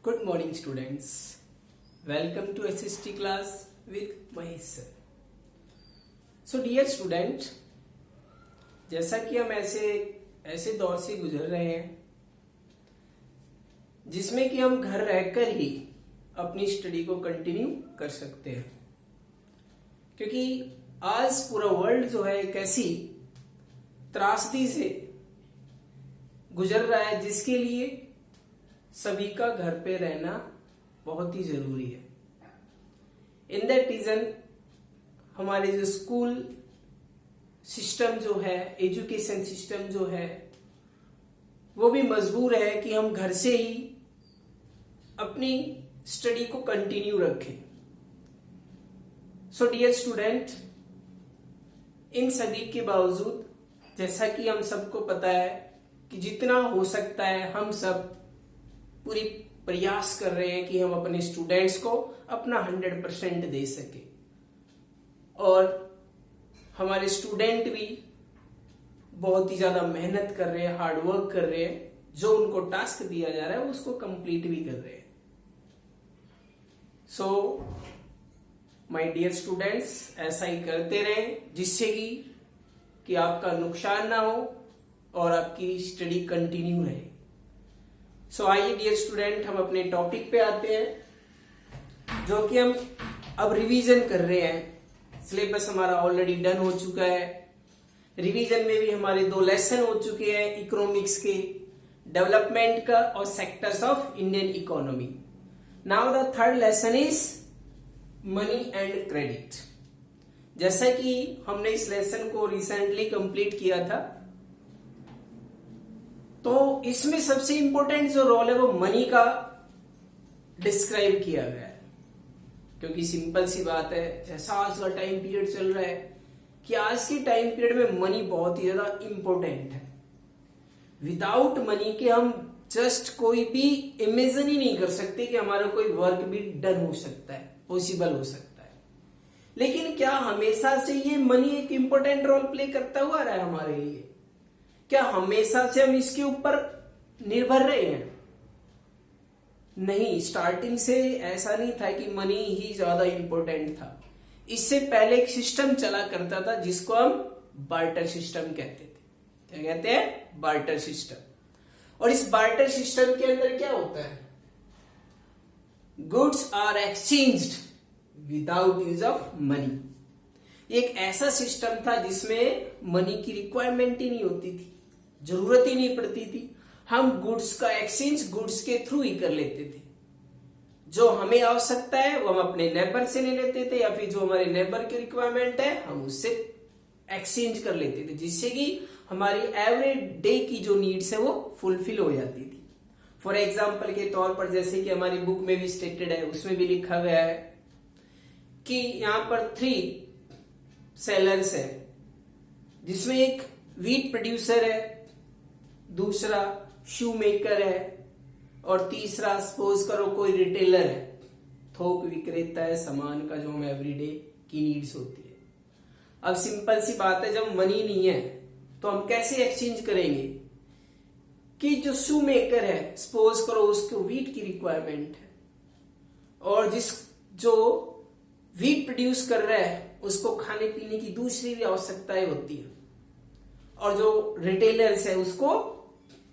Good morning students. Welcome to SST class with Mahesh sir. So dear student, जैसा कि हम ऐसे दौर से गुजर रहे हैं जिसमें कि हम घर रहकर ही अपनी स्टडी को कंटिन्यू कर सकते हैं, क्योंकि आज पूरा वर्ल्ड जो है एक ऐसी त्रासदी से गुजर रहा है जिसके लिए सभी का घर पे रहना बहुत ही जरूरी है। इन दैट रीजन हमारे जो स्कूल सिस्टम जो है, एजुकेशन सिस्टम जो है, वो भी मजबूर है कि हम घर से ही अपनी स्टडी को कंटिन्यू रखें। सो डियर स्टूडेंट, इन सभी के बावजूद जैसा कि हम सबको पता है कि जितना हो सकता है हम सब पूरी प्रयास कर रहे हैं कि हम अपने स्टूडेंट्स को अपना 100% दे सके, और हमारे स्टूडेंट भी बहुत ही ज्यादा मेहनत कर रहे हैं, हार्ड वर्क कर रहे हैं, जो उनको टास्क दिया जा रहा है उसको कंप्लीट भी कर रहे हैं। सो माय डियर स्टूडेंट्स, ऐसा ही करते रहें जिससे कि आपका नुकसान ना हो और आपकी स्टडी कंटिन्यू रहे। सो आइए डियर स्टूडेंट, हम अपने टॉपिक पे आते हैं, जो कि हम अब रिवीजन कर रहे हैं। सिलेबस हमारा ऑलरेडी डन हो चुका है। रिवीजन में भी हमारे 2 लेसन हो चुके हैं, इकोनॉमिक्स के, डेवलपमेंट का और sectors of Indian economy. Now the third lesson is money and credit. जैसा कि हमने इस लेसन को रिसेंटली कंप्लीट किया था, तो इसमें सबसे इंपॉर्टेंट जो रोल है वो मनी का डिस्क्राइब किया गया है, क्योंकि सिंपल सी बात है, जैसा आज का टाइम पीरियड चल रहा है कि आज के टाइम पीरियड में मनी बहुत ही ज्यादा इंपॉर्टेंट है। विदाउट मनी के हम जस्ट कोई भी इमेजिन ही नहीं कर सकते कि हमारा कोई वर्क भी डन हो सकता है, पॉसिबल हो सकता है। लेकिन क्या हमेशा से ये मनी एक इंपॉर्टेंट रोल प्ले करता हुआ रहा है हमारे लिए? क्या हमेशा से हम इसके ऊपर निर्भर रहे हैं? नहीं, स्टार्टिंग से ऐसा नहीं था कि मनी ही ज्यादा इंपॉर्टेंट था। इससे पहले एक सिस्टम चला करता था जिसको हम बार्टर सिस्टम कहते थे। क्या कहते हैं? Barter system. और इस बार्टर सिस्टम के अंदर क्या होता है? Goods are exchanged without use of money. एक ऐसा सिस्टम था जिसमें मनी की रिक्वायरमेंट ही नहीं होती थी, जरूरत ही नहीं पड़ती थी। हम गुड्स का एक्सचेंज गुड्स के थ्रू ही कर लेते थे। जो हमें आवश्यकता है वो हम अपने नेबर से ले लेते थे, या फिर जो हमारे नेबर की रिक्वायरमेंट है हम उससे एक्सचेंज कर लेते थे, जिससे कि हमारी एवरी डे की जो नीड्स है वो फुलफिल हो जाती थी। फॉर एग्जाम्पल के तौर पर, जैसे कि हमारी बुक में भी स्टेटेड है, उसमें भी लिखा गया है कि यहाँ पर 3 सेलर्स है, जिसमें एक वीट प्रोड्यूसर है, दूसरा शू मेकर है, और तीसरा सपोज करो कोई रिटेलर है, थोक विक्रेता है सामान का, जो हम एवरीडे की नीड्स होती है। अब सिंपल सी बात है, जब मनी नहीं है तो हम कैसे एक्सचेंज करेंगे? कि जो शू मेकर है, सपोज करो उसको वीट की रिक्वायरमेंट है, और जो वीट प्रोड्यूस कर रहा है उसको खाने पीने की दूसरी भी आवश्यकताएं होती है, और जो रिटेलर्स है उसको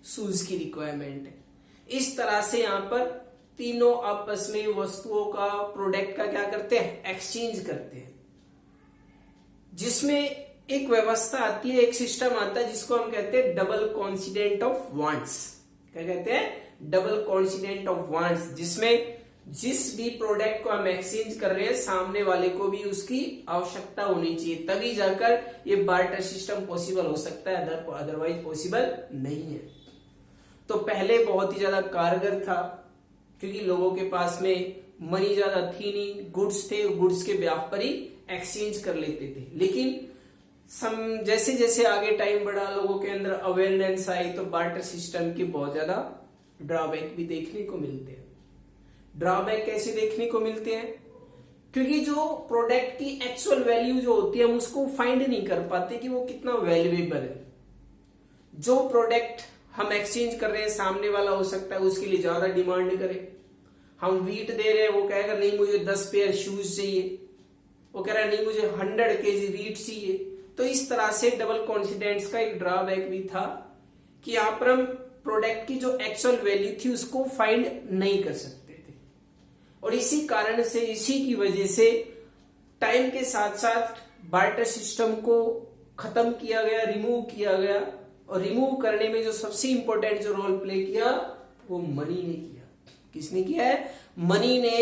शूज की रिक्वायरमेंट है। इस तरह से यहाँ पर तीनों आपस में वस्तुओं का, प्रोडक्ट का क्या करते हैं? एक्सचेंज करते हैं, जिसमें एक व्यवस्था आती है, एक सिस्टम आता है जिसको हम कहते हैं डबल कॉन्सिडेंट ऑफ वांट्स। क्या कहते हैं? डबल कॉन्सिडेंट ऑफ वांट्स, जिसमें जिस भी प्रोडक्ट को हम एक्सचेंज कर रहे हैं सामने वाले को भी उसकी आवश्यकता होनी चाहिए, तभी जाकर ये बार्टर सिस्टम पॉसिबल हो सकता है, अदरवाइज पॉसिबल नहीं है। तो पहले बहुत ही ज्यादा कारगर था, क्योंकि लोगों के पास में मनी ज्यादा थी नहीं, गुड्स थे, गुड्स के ब्याह पर ही एक्सचेंज कर लेते थे। लेकिन जैसे जैसे आगे टाइम बढ़ा, लोगों के अंदर अवेयरनेस आई, तो बार्टर सिस्टम के बहुत ज्यादा ड्रॉबैक भी देखने को मिलते हैं। ड्रॉबैक कैसे देखने को मिलते हैं? क्योंकि जो प्रोडक्ट की एक्चुअल वैल्यू जो होती है हम उसको फाइंड नहीं कर पाते कि वो कितना वैल्यूएबल है। जो प्रोडक्ट हम एक्सचेंज कर रहे हैं सामने वाला हो सकता है उसके लिए ज्यादा डिमांड करे, हम वीट दे रहे हैं, वो कहेगा नहीं मुझे 10 पेयर शूज चाहिए, वो कह रहा है नहीं मुझे 100 केजी वीट चाहिए। तो इस तरह से डबल कॉन्फिडेंस का एक ड्रॉबैक भी था कि यहाँ पर हम प्रोडक्ट की जो एक्चुअल वैल्यू थी उसको फाइंड नहीं कर सकते थे, और इसी कारण से, इसी की वजह से टाइम के साथ साथ बार्टर सिस्टम को खत्म किया गया, रिमूव किया गया, और रिमूव करने में जो सबसे इंपॉर्टेंट जो रोल प्ले किया वो मनी ने किया। किसने किया है? मनी ने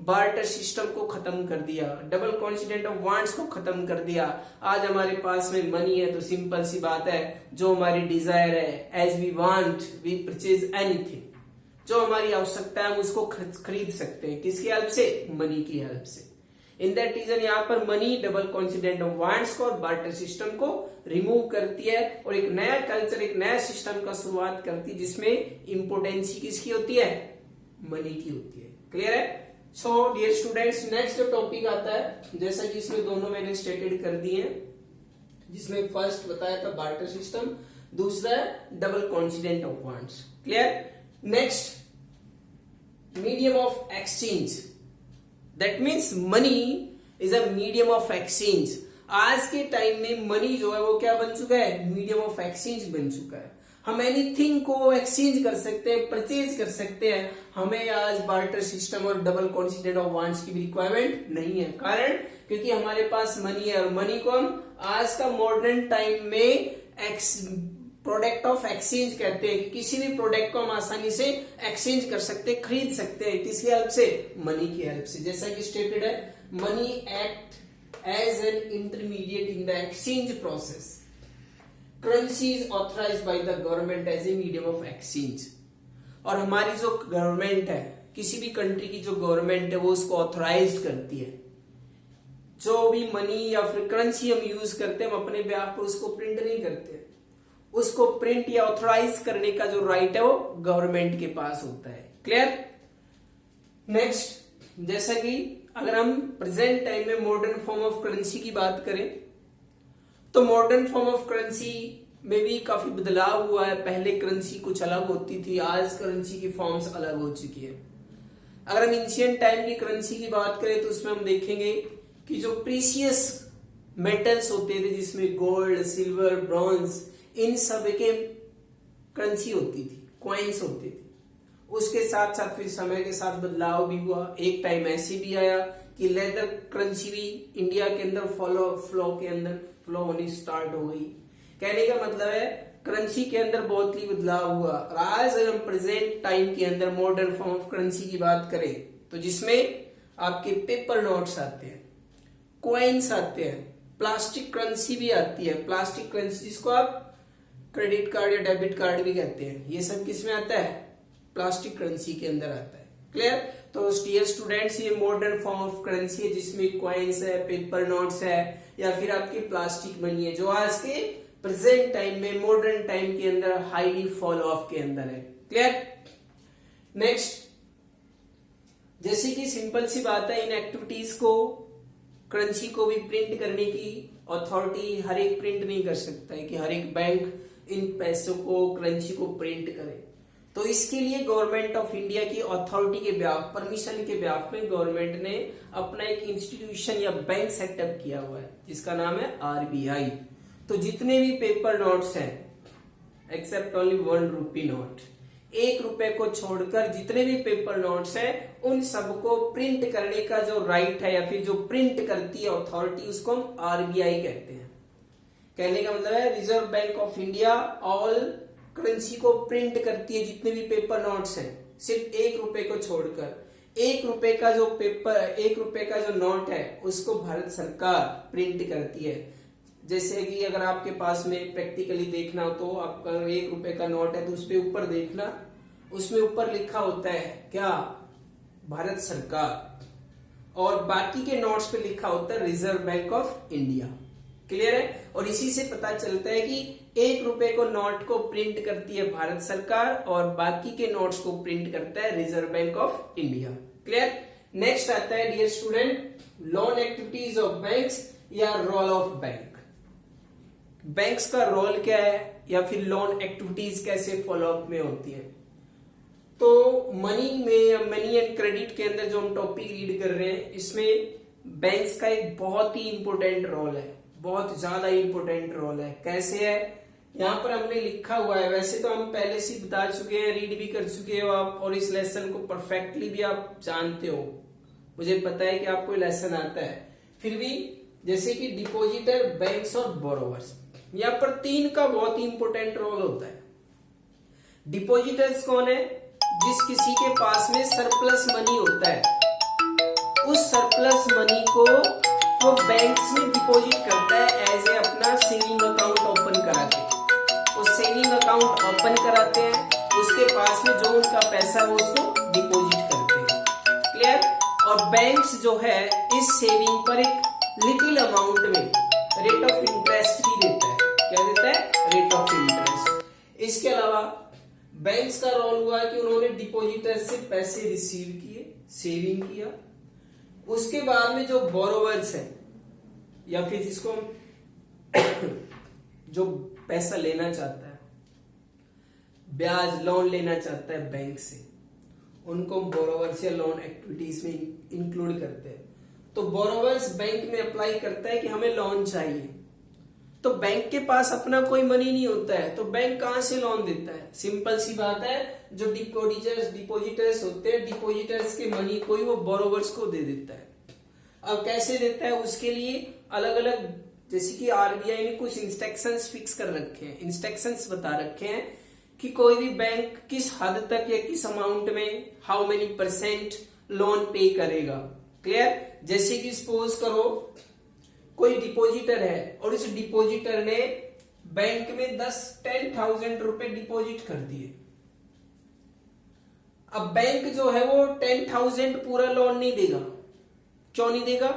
बार्टर सिस्टम को खत्म कर दिया, डबल कॉन्सिडेंट ऑफ वांट्स को खत्म कर दिया। आज हमारे पास में मनी है तो सिंपल सी बात है, जो हमारी डिजायर है, as we want we purchase anything, जो हमारी आवश्यकता है हम उसको खरीद सकते हैं। किसकी हेल्प से? मनी की हेल्प से। इन दैट रीजन यहाँ पर money double coincident of wants को और बार्टर सिस्टम को रिमूव करती है और एक नया कल्चर, एक नया सिस्टम का शुरुआत करती है जिसमें इंपोर्टेंस किसकी होती है? मनी की होती है। क्लियर है? सो डियर स्टूडेंट्स, नेक्स्ट जो टॉपिक आता है, जैसा कि इसमें दोनों मैंने स्टेटेड कर दिए हैं, जिसमें फर्स्ट बताया था बार्टर सिस्टम, दूसरा है double coincident of wants. Clear? Next, medium of exchange, that means money is a medium of exchange. आज के टाइम में मनी जो है वो क्या बन चुका है? मीडियम ऑफ एक्सचेंज बन चुका है। हम एनीथिंग को एक्सचेंज कर सकते हैं, परचेज कर सकते हैं। हमें आज बार्टर सिस्टम और डबल कॉन्सिडेंट ऑफ वांट्स की भी रिक्वायरमेंट नहीं है। कारण क्योंकि हमारे पास मनी है, और मनी को हम आज का मॉडर्न टाइम में प्रोडक्ट ऑफ एक्सचेंज कहते हैं कि किसी भी प्रोडक्ट को हम आसानी से एक्सचेंज कर सकते हैं, खरीद सकते हैं। किसकी हेल्प से? मनी की हेल्प से। जैसा कि स्टेटेड है, money act as an intermediate in the exchange process. Currency is authorised by the government as a medium of exchange. और हमारी जो गवर्नमेंट है, किसी भी कंट्री की जो गवर्नमेंट है, वो उसको ऑथराइज करती है। जो भी मनी या फिर करेंसी हम यूज करते हैं, हम अपने बेहाफ पर उसको प्रिंट नहीं करते, उसको प्रिंट या ऑथराइज करने का जो राइट है वो गवर्नमेंट के पास होता है। क्लियर? नेक्स्ट, जैसा कि अगर हम प्रेजेंट टाइम में मॉडर्न फॉर्म ऑफ करेंसी की बात करें, तो मॉडर्न फॉर्म ऑफ करेंसी में भी काफी बदलाव हुआ है। पहले करेंसी कुछ अलग होती थी, आज करेंसी की फॉर्म्स अलग हो चुकी है। अगर हम एंशिएंट टाइम की करेंसी की बात करें तो उसमें हम देखेंगे कि जो प्रीशियस मेटल्स होते थे, जिसमें गोल्ड, सिल्वर, ब्रॉन्ज, इन सब के करेंसी होती थी, कॉइन्स होती थी। उसके साथ साथ फिर समय के साथ बदलाव भी हुआ। एक टाइम ऐसे भी आया कि लेदर करेंसी भी इंडिया के अंदर फ्लो होनी स्टार्ट हो गई। कहने का मतलब है करेंसी के अंदर बहुत ही बदलाव हुआ। और आज अगर हम प्रेजेंट टाइम के अंदर मॉडर्न फॉर्म ऑफ करेंसी की बात करें तो जिसमें आपके पेपर नोट्स आते हैं, कॉइन्स आते हैं, प्लास्टिक करेंसी भी आती है। प्लास्टिक करेंसी जिसको आप क्रेडिट कार्ड या डेबिट कार्ड भी कहते हैं, ये सब किस में आता है? प्लास्टिक करेंसी के अंदर आता है। क्लियर? तो डियर स्टूडेंट्स, ये मॉडर्न फॉर्म ऑफ करेंसी है जिसमें कॉइन्स है, पेपर नोट्स है, या फिर आपकी प्लास्टिक मनी है, जो आज के प्रेजेंट टाइम में मॉडर्न टाइम के अंदर हाईली फॉलो ऑफ के अंदर है। क्लियर? नेक्स्ट, जैसे कि सिंपल सी बात है, इन एक्टिविटीज को, करेंसी को भी प्रिंट करने की अथॉरिटी हर एक प्रिंट नहीं कर सकता है कि हर एक बैंक इन पैसों को, करेंसी को प्रिंट करे। तो इसके लिए गवर्नमेंट ऑफ इंडिया की अथॉरिटी के ब्याफ, परमिशन के ब्याफ में गवर्नमेंट ने अपना एक इंस्टीट्यूशन या बैंक सेटअप किया हुआ है जिसका नाम है आरबीआई। तो जितने भी पेपर नोट्स हैं, एक्सेप्ट ओनली 1 रुपी नोट, 1 रुपए को छोड़कर जितने भी पेपर नोट्स हैं, उन सबको प्रिंट करने का जो राइट है या फिर जो प्रिंट करती है अथॉरिटी, उसको हम आरबीआई कहते हैं। कहने का मतलब है reserve bank of India all currency को प्रिंट करती है, जितने भी पेपर नोट्स हैं, सिर्फ 1 रुपए को छोड़कर। 1 रुपए का जो पेपर, 1 रुपए का जो नोट है, उसको भारत सरकार प्रिंट करती है। जैसे कि अगर आपके पास में प्रैक्टिकली देखना हो तो आपका 1 रुपए का नोट है तो उस पर ऊपर देखना, उसमें ऊपर लिखा होता है क्या? भारत सरकार। और बाकी के नोट्स पे लिखा होता है reserve bank of India. Clear है? और इसी से पता चलता है कि 1 रुपए को नोट को प्रिंट करती है भारत सरकार और बाकी के नोट्स को प्रिंट करता है reserve bank of India. Clear? Next आता है dear student, loan activities of banks या रोल ऑफ बैंक। बैंक्स का रोल क्या है या फिर लोन एक्टिविटीज कैसे फॉलो अप में होती है। तो मनी एंड क्रेडिट के अंदर जो हम टॉपिक रीड कर रहे हैं, इसमें बैंक्स का एक बहुत ही इंपॉर्टेंट रोल है, बहुत ज्यादा इंपॉर्टेंट रोल है। कैसे है, यहाँ पर हमने लिखा हुआ है। वैसे तो हम पहले से बता चुके हैं, रीड भी कर चुके हो आप, और इस लेसन को परफेक्टली भी आप जानते हो। मुझे पता है कि आपको लेसन आता है, फिर भी जैसे कि डिपॉजिटर, बैंक्स और बोरोवर्स, यहाँ पर तीन का बहुत ही इंपॉर्टेंट रोल होता है। डिपॉजिटर्स कौन है? जिस किसी के पास में सरप्लस मनी होता है, उस सरप्लस मनी को वो बैंक्स में डिपॉजिट करता है एज ए अपना सेविंग अकाउंट ओपन करा के। वो सेविंग अकाउंट ओपन कराते हैं, उसके पास में जो उनका पैसा है उसको डिपॉजिट करते हैं। क्लियर? और बैंक्स जो है इस सेविंग पर एक लिटिल अमाउंट में रेट ऑफ इंटरेस्ट भी देता है। क्या देता है? Rate of interest. इसके अलावा बैंक्स का रोल हुआ कि उन्होंने डिपॉजिटर से पैसे रिसीव किए, सेविंग किया। उसके बाद में जो बोरोवर्स है, या फिर जिसको जो पैसा लेना चाहता है, ब्याज लोन लेना चाहता है बैंक से, उनको बोरोवर्स या लोन एक्टिविटीज में इंक्लूड करते हैं। तो बोरोवर्स बैंक में अप्लाई करता है कि हमें लोन चाहिए, तो बैंक के पास अपना कोई मनी नहीं होता है, तो बैंक कहां से लोन देता है? सिंपल सी बात है, जो डिपॉजिटर्स होते हैं, डिपॉजिटर्स के मनी को ही वो बोरोवर्स को दे देता है। अब कैसे देता है, उसके लिए अलग अलग, जैसे कि आरबीआई ने कुछ इंस्ट्रक्शंस फिक्स कर रखे हैं, इंस्ट्रक्शंस बता रखे हैं कि कोई भी बैंक किस हद तक या किस अमाउंट में हाउ मेनी परसेंट लोन पे करेगा। क्लियर? जैसे कि सपोज करो कोई डिपॉजिटर है और इस डिपॉजिटर ने बैंक में 10,000 रुपए डिपॉजिट कर दिए। अब बैंक जो है वो 10,000 पूरा लोन नहीं देगा। क्यों नहीं देगा?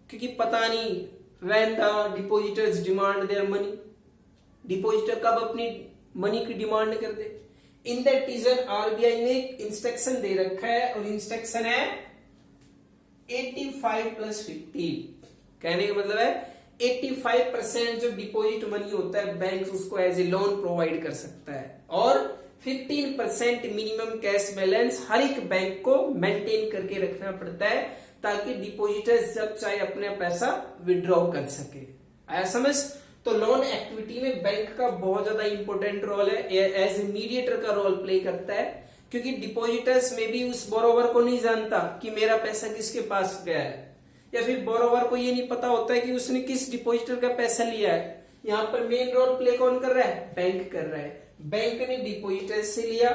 क्योंकि पता नहीं when the depositors demand their money, depositor कब अपनी मनी की डिमांड कर दे। इन दैट रीजन आरबीआई ने एक इंस्ट्रक्शन दे रखा है, और इंस्ट्रक्शन है 85+15। कहने का मतलब है 85% जो डिपॉजिट मनी होता है बैंक उसको एज ए लोन प्रोवाइड कर सकता है, और 15% मिनिमम कैश बैलेंस हर एक बैंक को मेंटेन करके रखना पड़ता है, ताकि डिपॉजिटर्स जब चाहे अपने पैसा विड्रॉ कर सके। आया समझ? तो लोन एक्टिविटी में बैंक का बहुत ज्यादा इंपॉर्टेंट रोल है, एज ए मीडिएटर का रोल प्ले करता है, क्योंकि डिपॉजिटर्स में भी उस बोरोवर को नहीं जानता कि मेरा पैसा किसके पास गया है, या फिर बोरोवर को ये नहीं पता होता है कि उसने किस डिपॉजिटर का पैसा लिया है। यहाँ पर मेन रोल प्ले कौन कर रहा है? बैंक कर रहा है। बैंक ने डिपॉजिटर्स से लिया,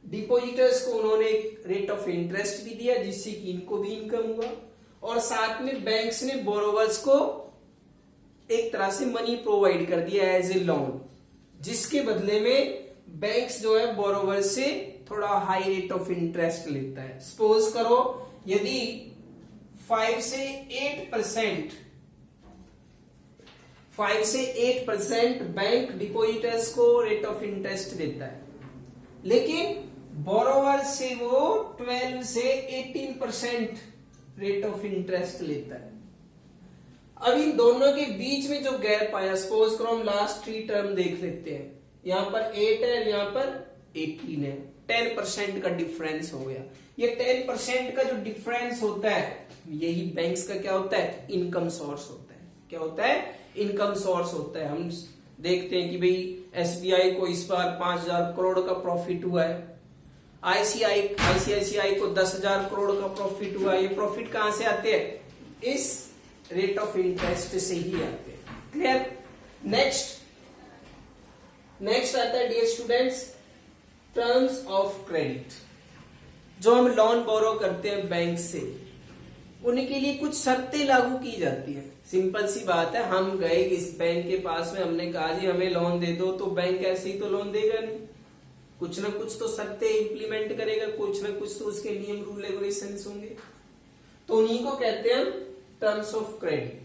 डिपॉजिटर्स को उन्होंने एक रेट ऑफ इंटरेस्ट भी दिया जिससे कि इनको भी इनकम हुआ, और साथ में बैंक्स ने बोरोवर्स को एक तरह से मनी प्रोवाइड कर दिया एज ए लोन, जिसके बदले में बैंक्स जो है बोरोवर्स से थोड़ा हाई रेट ऑफ इंटरेस्ट लेता है। सपोज करो यदि 5 से 8% बैंक डिपॉजिटर्स को रेट ऑफ इंटरेस्ट देता है, लेकिन बोरोवर से वो 12 से 18% रेट ऑफ इंटरेस्ट लेता है। अब इन दोनों के बीच में जो गैप आया, सपोज करो हम लास्ट 3 टर्म देख लेते हैं, यहां पर 8 है, यहां पर 18 है, 10% का डिफरेंस हो गया। ये 10% का जो डिफरेंस होता है, यही बैंक्स का क्या होता है? इनकम सोर्स होता है। क्या होता है? इनकम सोर्स होता है। हम देखते हैं कि भाई एसबीआई को इस बार 5,000 करोड़ का प्रॉफिट हुआ है, आईसीआईसीआई को 10,000 करोड़ का प्रॉफिट हुआ है। ये प्रॉफिट कहां से आते हैं? इस रेट ऑफ इंटरेस्ट से ही आते हैं। क्लियर? नेक्स्ट आता है dear students, terms of credit. जो हम लोन बोरो करते हैं बैंक से, उनके लिए कुछ शर्तें लागू की जाती है। सिंपल सी बात है, हम गए इस बैंक के पास में, हमने कहा जी हमें लोन दे दो, तो बैंक ऐसे ही तो लोन देगा नहीं, कुछ ना कुछ तो शर्तें इंप्लीमेंट करेगा, कुछ ना कुछ तो उसके नियम रूल रेगुलेशंस होंगे। तो उन्हीं को कहते हैं टर्म्स ऑफ क्रेडिट।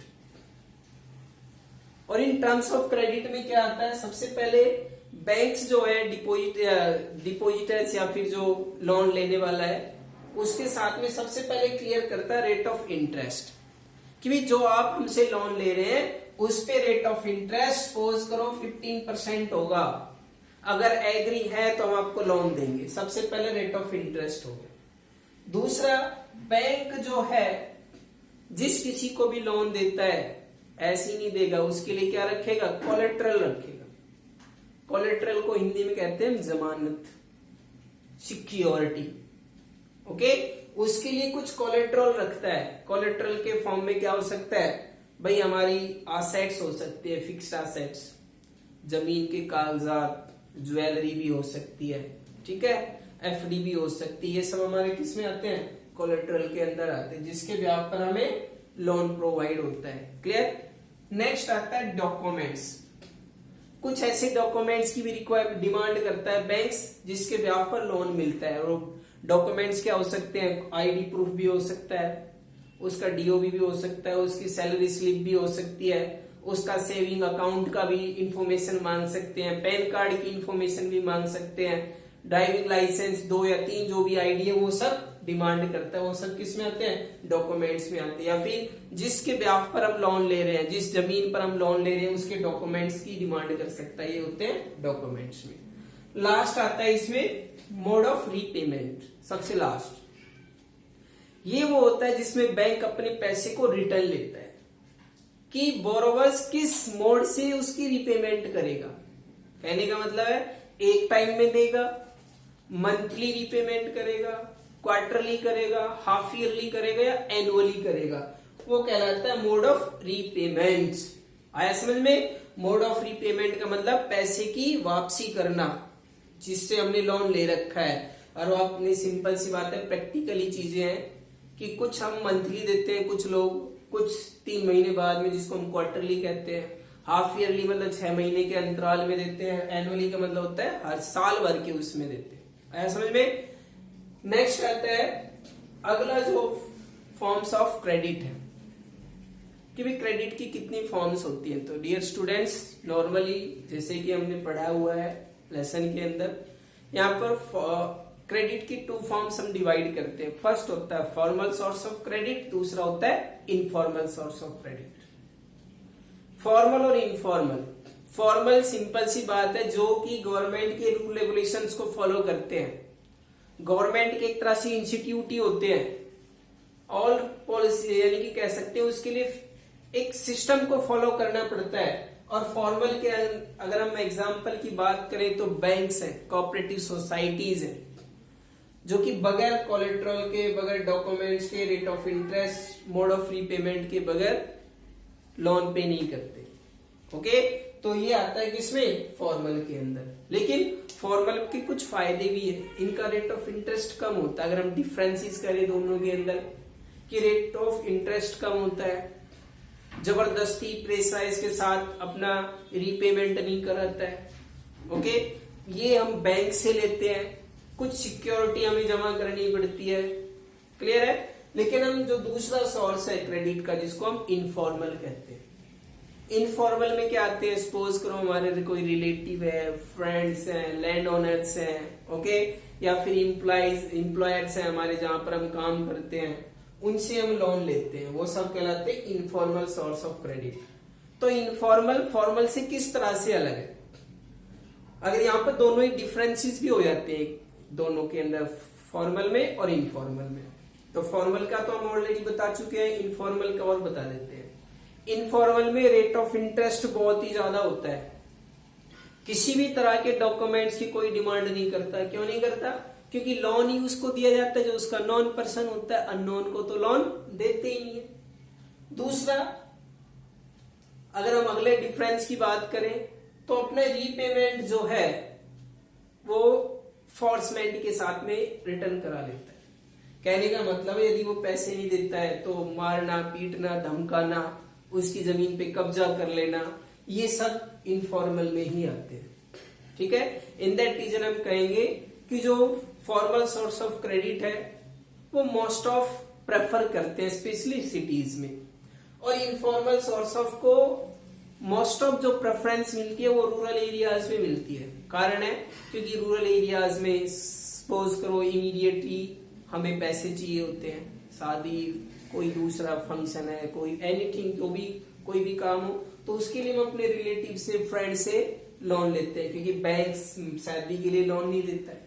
और इन टर्म्स ऑफ क्रेडिट में क्या आता है? सबसे पहले बैंक्स जो है डिपॉजिटर्स या फिर जो लोन लेने वाला है, उसके साथ में सबसे पहले क्लियर करता है रेट ऑफ इंटरेस्ट, कि भी जो आप हमसे लोन ले रहे हैं उस पे रेट ऑफ इंटरेस्ट सपोज करो 15% होगा। अगर एग्री है तो हम आपको लोन देंगे। सबसे पहले रेट ऑफ इंटरेस्ट हो गया। दूसरा, बैंक जो है जिस किसी को भी लोन देता है ऐसे ही नहीं देगा, उसके लिए क्या रखेगा, कोलेट्रल रखेगा। कोलेट्रल को हिंदी में कहते हैं जमानत, सिक्योरिटी। ओके, उसके लिए कुछ कोलेट्रल रखता है। कोलेट्रल के फॉर्म में क्या हो सकता है भाई, हमारी एसेट्स हो सकती है, फिक्स्ड एसेट्स, जमीन के कागजात, ज्वेलरी भी हो सकती है, ठीक है, एफडी भी हो सकती है। ये सब हमारे किस में आते हैं, कोलेट्रल के अंदर आते हैं, जिसके ब्याज पर हमें लोन प्रोवाइड होता है। क्लियर। नेक्स्ट आता है डॉक्यूमेंट्स। कुछ ऐसे डॉक्यूमेंट्स की भी डिमांड करता है बैंक्स जिसके ब्याज पर लोन मिलता है। और डॉक्यूमेंट्स क्या हो सकते हैं, आईडी प्रूफ भी हो सकता है, उसका डीओबी भी हो सकता है, उसकी सैलरी स्लिप भी हो सकती है, उसका सेविंग अकाउंट का भी इंफॉर्मेशन मांग सकते हैं, पैन कार्ड की इंफॉर्मेशन भी मांग सकते हैं, ड्राइविंग लाइसेंस 2 या 3 जो भी आईडी है वो सब डिमांड करता है। वो सब किस में आते हैं, डॉक्यूमेंट्स में आते हैं। या फिर जिसके ब्याज पर हम लोन ले रहे हैं, जिस जमीन पर हम लोन ले रहे हैं, उसके डॉक्यूमेंट्स की डिमांड कर सकता है। ये होते हैं डॉक्यूमेंट्स में। लास्ट आता है इसमें मोड ऑफ रीपेमेंट, सबसे लास्ट। ये वो होता है जिसमें बैंक अपने पैसे को रिटर्न लेता है कि बोरोवर्स किस मोड से उसकी रिपेमेंट करेगा। कहने का मतलब है एक टाइम में देगा, मंथली रिपेमेंट करेगा, क्वार्टरली करेगा, हाफ ईयरली करेगा या एनुअली करेगा, वो कहलाता है मोड ऑफ रीपेमेंट। आया समझ में। मोड ऑफ रीपेमेंट का मतलब पैसे की वापसी करना जिससे हमने लोन ले रखा है। और वो अपनी सिंपल सी बात है, प्रैक्टिकली चीजें हैं कि कुछ हम मंथली देते हैं, कुछ लोग कुछ 3 महीने बाद में, जिसको हम क्वार्टरली कहते हैं। हाफ ईयरली मतलब 6 महीने के अंतराल में देते हैं। एनुअली का मतलब होता है हर साल भर के उसमें देते हैं। आया समझ में। नेक्स्ट आता है अगला जो फॉर्म्स ऑफ क्रेडिट है कि भाई क्रेडिट की कितनी फॉर्म्स होती हैं। तो डियर स्टूडेंट्स, नॉर्मली जैसे कि हमने पढ़ा हुआ है लेसन के अंदर, यहाँ पर क्रेडिट की 2 फॉर्म्स हम डिवाइड करते हैं। फर्स्ट होता है फॉर्मल सोर्स ऑफ क्रेडिट, दूसरा होता है informal source of credit. Formal और इनफॉर्मल। फॉर्मल सिंपल सी बात है, जो कि गवर्नमेंट के रूल रेगुलेशंस को फॉलो करते हैं। गवर्नमेंट के एक तरह से इंस्टीट्यूट ही होते हैं। ऑल पॉलिसी यानी कि कह सकते हैं उसके लिए एक सिस्टम को फॉलो करना पड़ता है। और फॉर्मल के अगर हम एग्जांपल की बात करें तो बैंक्स हैं, कोऑपरेटिव सोसाइटीज हैं, जो कि बगैर कोलेट्रल के, बगैर डॉक्यूमेंट्स के, rate of interest, mode of repayment के बगैर लोन पे नहीं करते। ओके, तो ये आता है किसमें, फॉर्मल के अंदर। लेकिन फॉर्मल के कुछ फायदे भी है। इनका रेट ऑफ इंटरेस्ट कम होता है। अगर हम डिफरेंसेस करें दोनों के अंदर कि रेट ऑफ इंटरेस्ट कम होता है, जबरदस्ती प्रेशराइज के साथ अपना रीपेमेंट नहीं कराता है। ओके, ये हम बैंक से लेते हैं, कुछ सिक्योरिटी हमें जमा करनी पड़ती है। क्लियर है। लेकिन हम जो दूसरा सोर्स है क्रेडिट का, जिसको हम इनफॉर्मल कहते हैं, इनफॉर्मल में क्या आते हैं, सपोज करो हमारे कोई रिलेटिव है, फ्रेंड्स हैं, लैंड ओनर्स हैं, ओके, या फिर एम्प्लॉयर्स हैं हमारे, जहां पर हम काम करते हैं, उनसे हम लोन लेते हैं। वो सब कहलाते हैं इनफॉर्मल सोर्स ऑफ क्रेडिट। तो इनफॉर्मल फॉर्मल से किस तरह से अलग है। अगर यहाँ पर दोनों ही डिफरेंसेस भी हो जाते हैं दोनों के अंदर, फॉर्मल में और इनफॉर्मल में। तो फॉर्मल का तो हम ऑलरेडी बता चुके हैं, इनफॉर्मल का और बता देते हैं। इनफॉर्मल में रेट ऑफ इंटरेस्ट बहुत ही ज्यादा होता है। किसी भी तरह के डॉक्यूमेंट्स की कोई डिमांड नहीं करता। क्यों नहीं करता, क्योंकि लोन ही उसको दिया जाता है जो उसका नॉन पर्सन होता है। अननोन को तो लोन देते ही नहीं है। दूसरा, अगर हम अगले डिफरेंस की बात करें तो अपने रीपेमेंट जो है वो फोर्समेंट के साथ में रिटर्न करा लेता है। कहने का मतलब है यदि वो पैसे नहीं देता है तो मारना, पीटना, धमकाना, उसकी जमीन पे कब्जा कर लेना, ये सब इनफॉर्मल में ही आते हैं। ठीक है। इन दैट रीजन हम कहेंगे कि जो फॉर्मल सोर्स ऑफ क्रेडिट है वो मोस्ट ऑफ प्रेफर करते हैं स्पेशली सिटीज में, और इनफॉर्मल सोर्स ऑफ को मोस्ट ऑफ जो प्रेफरेंस मिलती है वो रूरल एरियाज में मिलती है। कारण है क्योंकि रूरल एरियाज में सपोज करो इमीडिएटली हमें पैसे चाहिए होते हैं, शादी, कोई दूसरा फंक्शन है, कोई एनीथिंग, जो भी कोई भी काम हो, तो उसके लिए हम अपने रिलेटिव से, फ्रेंड से लोन लेते हैं, क्योंकि बैंक शादी के लिए लोन नहीं देता है,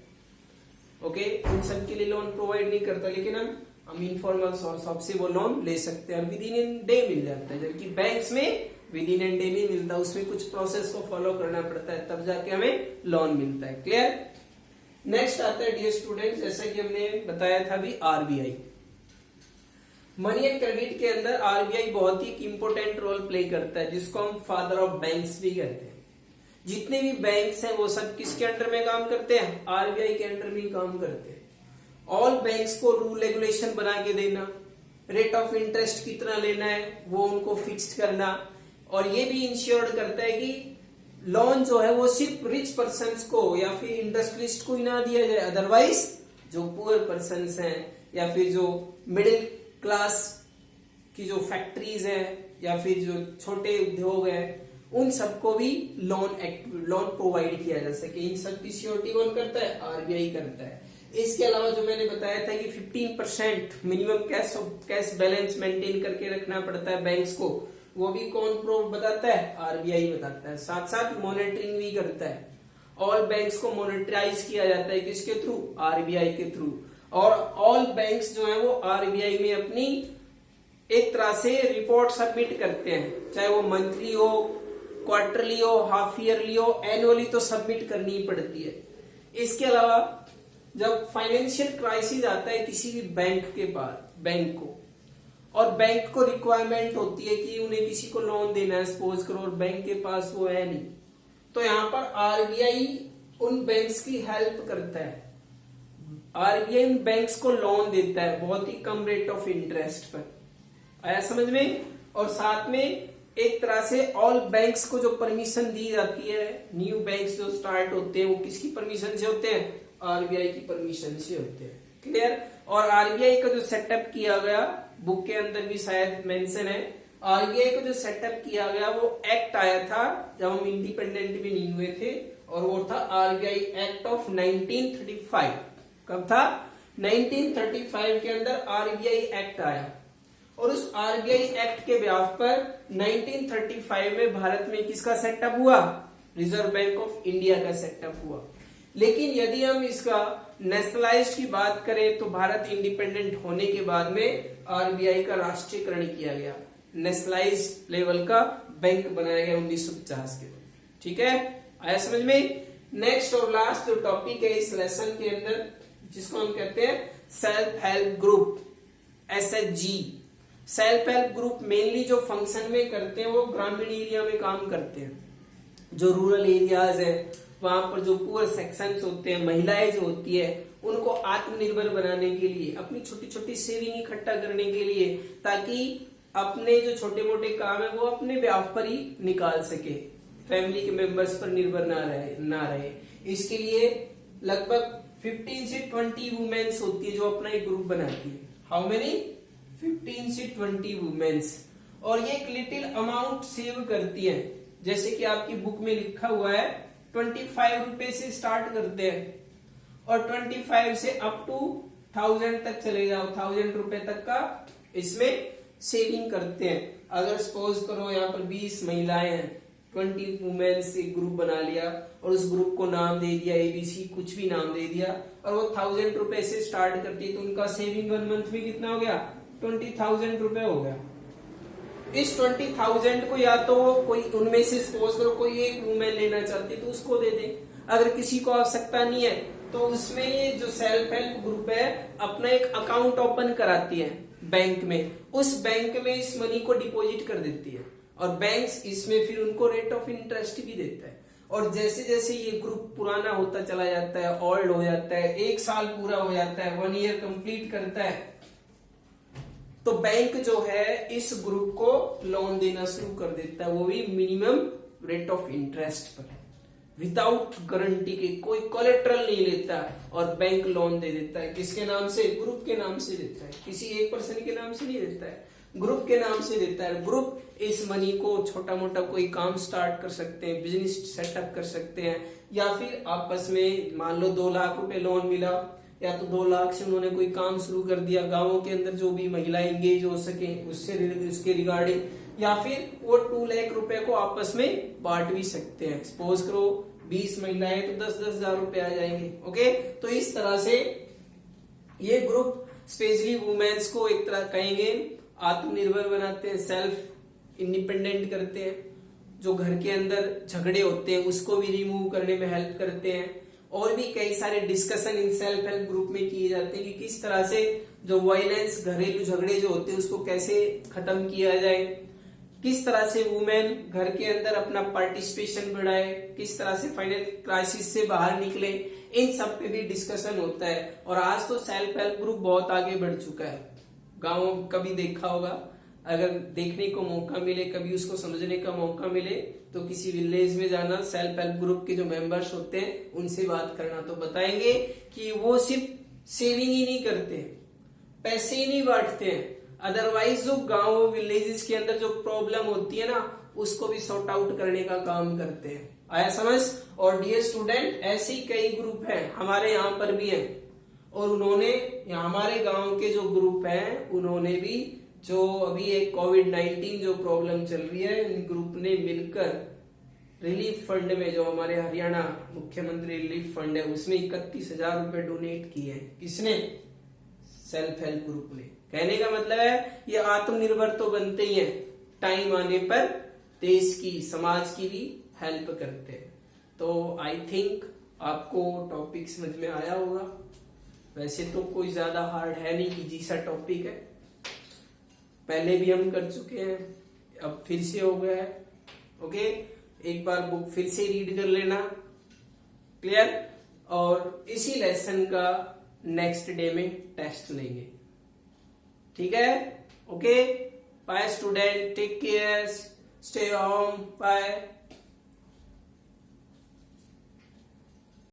ओके, उन सब के लिए लोन प्रोवाइड नहीं करता, लेकिन हम इनफॉर्मल सोर्स ऑफ से वो लोन ले सकते हैं और with in an day meal जाता है, जबकि बैंक्स में विद इन एन डे नहीं मिलता, उसमें कुछ प्रोसेस को फॉलो करना पड़ता है, तब जाके हमें लोन मिलता है। क्लियर? नेक्स्ट आता है डियर स्टूडेंट, जैसा कि हमने बताया था अभी, आरबीआई। मनी एंड क्रेडिट के अंदर आरबीआई बहुत ही इंपॉर्टेंट रोल प्ले करता है, जिसको हम फादर ऑफ बैंक्स भी कहते हैं। जितने भी बैंक्स हैं वो सब किसके अंडर में काम करते हैं? आरबीआई के अंडर में काम करते हैं। ऑल बैंक्स को रूल रेगुलेशन बना के देना, रेट ऑफ इंटरेस्ट कितना लेना है वो उनको फिक्स्ड करना, और ये भी इंश्योर करता है कि लोन जो है वो सिर्फ रिच पर्सन्स को या फिर इंडस्ट्रियलिस्ट को ही ना दिया जाए, अदरवाइज जो पुअर पर्सन्स हैं या फिर जो मिडिल क्लास की जो फैक्ट्रीज हैं या फिर जो छोटे उद्योग हैं उन सबको भी लोन प्रोवाइड किया जा सके। इन सब की सिक्योरिटी कौन करता है? आरबीआई करता है। इसके अलावा जो मैंने बताया था कि 15% मिनिमम कैश बैलेंस मेंटेन करके रखना पड़ता है बैंक्स को, वो भी कौन बताता है? आरबीआई बताता है। साथ साथ मॉनिटरिंग भी करता है। ऑल बैंक्स को मॉनिटराइज किया जाता है किसके थ्रू? आरबीआई के थ्रू। और ऑल बैंक्स जो है वो आरबीआई में अपनी एक तरह से रिपोर्ट सबमिट करते हैं, चाहे वो मंथली हो, क्वार्टरली हो, हाफ ईयरली हो, एनुअली तो सबमिट करनी ही पड़ती है। इसके अलावा जब फाइनेंशियल क्राइसिस आता है किसी भी बैंक को और बैंक को रिक्वायरमेंट होती है कि उन्हें किसी को लोन देना है, सपोज करो, और बैंक के पास वो है नहीं, तो यहाँ पर आरबीआई उन बैंक्स की हेल्प करता है। आरबीआई उन बैंक्स को लोन देता है बहुत ही कम रेट ऑफ इंटरेस्ट पर। आया समझ में? और साथ में एक तरह से ऑल बैंक्स को जो परमिशन दी जाती है, न्यू बैंक्स जो स्टार्ट होते हैं वो किसकी परमिशन से होते हैं? आरबीआई की परमिशन से होते हैं। क्लियर? और आरबीआई का जो सेटअप किया गया, बुक के अंदर भी शायद मेंशन है, आरबीआई को जो सेटअप किया गया वो एक्ट आया था जब हम इंडिपेंडेंट भी नहीं हुए थे, और वो था आरबीआई एक्ट ऑफ 1935। कब था? 1935 के अंदर आरबीआई एक्ट आया, और उस आरबीआई एक्ट के ब्याह पर 1935 में भारत में किसका सेटअप हुआ? रिजर्व बैंक ऑफ इंडिया का सेटअप हुआ। लेकिन यदि हम इसका नेशनलाइज की बात करें तो भारत इंडिपेंडेंट होने के बाद में आरबीआई का राष्ट्रीयकरण किया गया, नेशनलाइज लेवल का बैंक बनाया गया 1950 के। ठीक है? आया समझ में? नेक्स्ट और लास्ट जो टॉपिक है इस लेसन के अंदर, जिसको हम कहते हैं self help group, SHG. Self help group mainly जो फंक्शन में करते हैं वो ग्रामीण एरिया में काम करते हैं। जो रूरल एरियाज है वहां पर जो पुअर सेक्शंस होते हैं, महिलाएं जो होती है, उनको आत्मनिर्भर बनाने के लिए, अपनी छोटी छोटी सेविंग इकट्ठा करने के लिए, ताकि अपने जो छोटे मोटे काम है वो अपने व्याप पर ही निकाल सके, फैमिली के मेंबर्स पर निर्भर ना रहे। इसके लिए लगभग 15 से 20 वुमेन्स होती है जो अपना एक ग्रुप बनाती है। How many? 15 से 20 वुमेन्स। और ये एक लिटिल अमाउंट सेव करती है, जैसे कि आपकी बुक में लिखा हुआ है 25 रुपए से स्टार्ट करते हैं और 25 से अप टू 1000 तक चले जाओ, 1000 रुपए तक का इसमें सेविंग करते हैं। अगर सपोज करो यहाँ पर 20 महिलाएं हैं, 20 वुमेन्स एक ग्रुप बना लिया और उस ग्रुप को नाम दे दिया एबीसी, कुछ भी नाम दे दिया, और वो 1000 रुपए से स्टार्ट करती है, तो उनका सेविंग 1 मंथ में कितना हो गया? 20,000 रुपए हो गया। इस 20,000 को या तो कोई उनमें से सपोज करो कोई एक वुमेन लेना चाहती तो उसको दे दे, अगर किसी को आवश्यकता नहीं है तो उसमें ये जो सेल्फ हेल्प ग्रुप है अपना एक अकाउंट ओपन कराती है बैंक में, उस बैंक में इस मनी को डिपॉजिट कर देती है और बैंक इसमें फिर उनको रेट ऑफ इंटरेस्ट भी देता है। और जैसे जैसे ये ग्रुप पुराना होता चला जाता है, ओल्ड हो जाता है, 1 साल पूरा हो जाता है, 1 ईयर कंप्लीट करता है, तो बैंक जो है इस ग्रुप को लोन देना शुरू कर देता है, वो भी मिनिमम रेट ऑफ इंटरेस्ट पर, विदाउट गारंटी के, कोई कोलेट्रल नहीं लेता और बैंक लोन दे देता है। किसके नाम से? ग्रुप के नाम से देता है, किसी एक पर्सन के नाम से नहीं देता है, ग्रुप के नाम से देता है। ग्रुप इस मनी को छोटा मोटा कोई काम स्टार्ट कर सकते हैं, बिजनेस सेटअप कर सकते हैं, या फिर आपस में मान लो 2 लाख रुपए लोन मिला, या तो 2 लाख से उन्होंने कोई काम शुरू कर दिया, गांवों के अंदर जो भी महिलाएं एंगेज हो सके उसके रिगार्डिंग या फिर वो 2 लाख रुपए को आपस में बांट भी सकते हैं। सपोज करो 20 महिलाएं तो 10-10 हजार रुपए आ जाएंगे। ओके, तो इस तरह से ये ग्रुप स्पेशली वुमेन्स को एक तरह कहेंगे आत्मनिर्भर बनाते हैं, सेल्फ इंडिपेंडेंट करते हैं। जो घर के अंदर झगड़े होते हैं उसको भी रिमूव करने में हेल्प करते हैं। और भी कई सारे discussion in self help group में किए जाते हैं कि किस तरह से जो वायलेंस, घरेलू झगड़े जो होते हैं उसको कैसे खत्म किया जाए, किस तरह से वुमेन घर के अंदर अपना पार्टिसिपेशन बढ़ाए, किस तरह से फाइनेंशियल क्राइसिस से बाहर निकले, इन सब पे भी डिस्कशन होता है। और आज तो सेल्फ हेल्प ग्रुप बहुत आगे बढ़ चुका है। गाँव कभी देखा होगा, अगर देखने को मौका मिले, कभी उसको समझने का मौका मिले तो किसी विलेज में जाना, सेल्फ हेल्प ग्रुप के जो मेंबर्स होते हैं उनसे बात करना, तो बताएंगे कि वो सिर्फ सेविंग ही नहीं करते, पैसे ही नहीं बांटते हैं, अदरवाइज जो गांव विलेजेस के अंदर जो प्रॉब्लम होती है ना उसको भी सॉर्ट आउट करने का काम करते हैं। आया समझ? और डियर स्टूडेंट, ऐसे ही कई ग्रुप हैं, हमारे यहाँ पर भी हैं। और उन्होंने हमारे गांव के जो ग्रुप हैं उन्होंने भी जो अभी एक कोविड-19 जो प्रॉब्लम चल रही है, इन ग्रुप ने मिलकर रिलीफ फंड में, जो हमारे हरियाणा मुख्यमंत्री रिलीफ फंड है, उसमें 31,000 रुपए डोनेट किए हैं। किसने? सेल्फ हेल्प ग्रुप ने। कहने का मतलब है ये आत्मनिर्भर तो बनते ही हैं, टाइम आने पर देश की, समाज की भी हेल्प करते हैं। तो आई थिंक आपको टॉपिक समझ में आया होगा। वैसे तो कोई ज्यादा हार्ड है नहीं, इजी सा टॉपिक है, पहले भी हम कर चुके हैं, अब फिर से हो गया है। ओके, एक बार बुक फिर से रीड कर लेना, क्लियर? और इसी लेसन का नेक्स्ट डे में टेस्ट लेंगे, ठीक है? Okay, bye student, take care, stay home, bye.